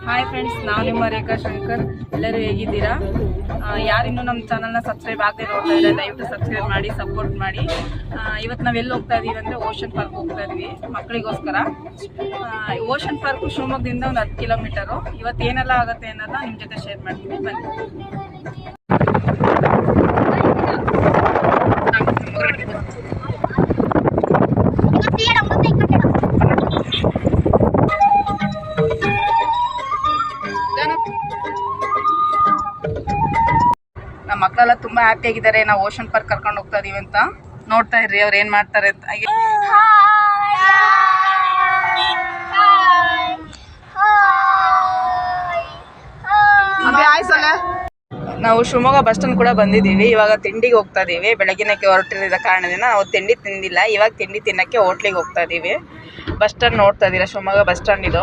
Hi friends, ನಾವು ನಿಮ್ಮ ರೇಖಾ ಶಂಕರ್. ಎಲ್ಲರೂ ಹೇಗಿದ್ದೀರಾ? ಯಾರಿನ್ನೂ ನಮ್ಮ ಚಾನಲ್ನ ಸಬ್ಸ್ಕ್ರೈಬ್ ಆಗದೆ ನೋಡ್ತಾ ಇದ್ದಾರೆ, ದಯವಿಟ್ಟು ಸಬ್ಸ್ಕ್ರೈಬ್ ಮಾಡಿ, ಸಪೋರ್ಟ್ ಮಾಡಿ. ಇವತ್ತು ನಾವೆಲ್ಲಿ ಹೋಗ್ತಾ ಇದ್ದೀವಿ ಅಂದರೆ ಓಷನ್ ಪಾರ್ಕ್ ಹೋಗ್ತಾ ಇದ್ವಿ ಮಕ್ಕಳಿಗೋಸ್ಕರ. ಓಷನ್ ಪಾರ್ಕು ಶಿವಮೊಗ್ಗದಿಂದ ಒಂದು 10 ಕಿಲೋಮೀಟರು. ಇವತ್ತು ಏನೆಲ್ಲ ಆಗುತ್ತೆ ಅನ್ನೋದನ್ನ ನಿಮ್ಮ ಜೊತೆ ಶೇರ್ ಮಾಡ್ತೀನಿ, ಬನ್ನಿ. ನಮ್ಮ ಮಕ್ಕಳೆಲ್ಲ ತುಂಬಾ ಹ್ಯಾಪಿ ಆಗಿದ್ದಾರೆ. ನಾವು ಓಷನ್ ಪಾರ್ಕ್ ಕರ್ಕೊಂಡು ಹೋಗ್ತಾ ಇದೀವಿ ಅಂತ. ನೋಡ್ತಾ ಇರ್ರಿ ಅವ್ರು ಏನ್ ಮಾಡ್ತಾರೆ ಅಂತ. ನಾವು ಶಿವಮೊಗ್ಗ ಬಸ್ ಸ್ಟ್ಯಾಂಡ್ ಕೂಡ ಬಂದಿದ್ದೀವಿ. ಇವಾಗ ತಿಂಡಿಗೆ ಹೋಗ್ತಾ ಇದೀವಿ. ಬೆಳಗಿನಕ್ಕೆ ಹೊರಟಿರೋದ ಕಾರಣದಿಂದ ನಾವು ತಿಂಡಿ ತಿಂದಿಲ್ಲ. ಇವಾಗ ತಿಂಡಿ ತಿನ್ನಕ್ಕೆ ಹೋಟ್ಲಿಗೆ ಹೋಗ್ತಾ ಇದೀವಿ. ಬಸ್ ಸ್ಟ್ಯಾಂಡ್ ನೋಡ್ತಾ ಇದೀರಾ, ಶಿವಮೊಗ್ಗ ಬಸ್ ಸ್ಟ್ಯಾಂಡ್ ಇದು.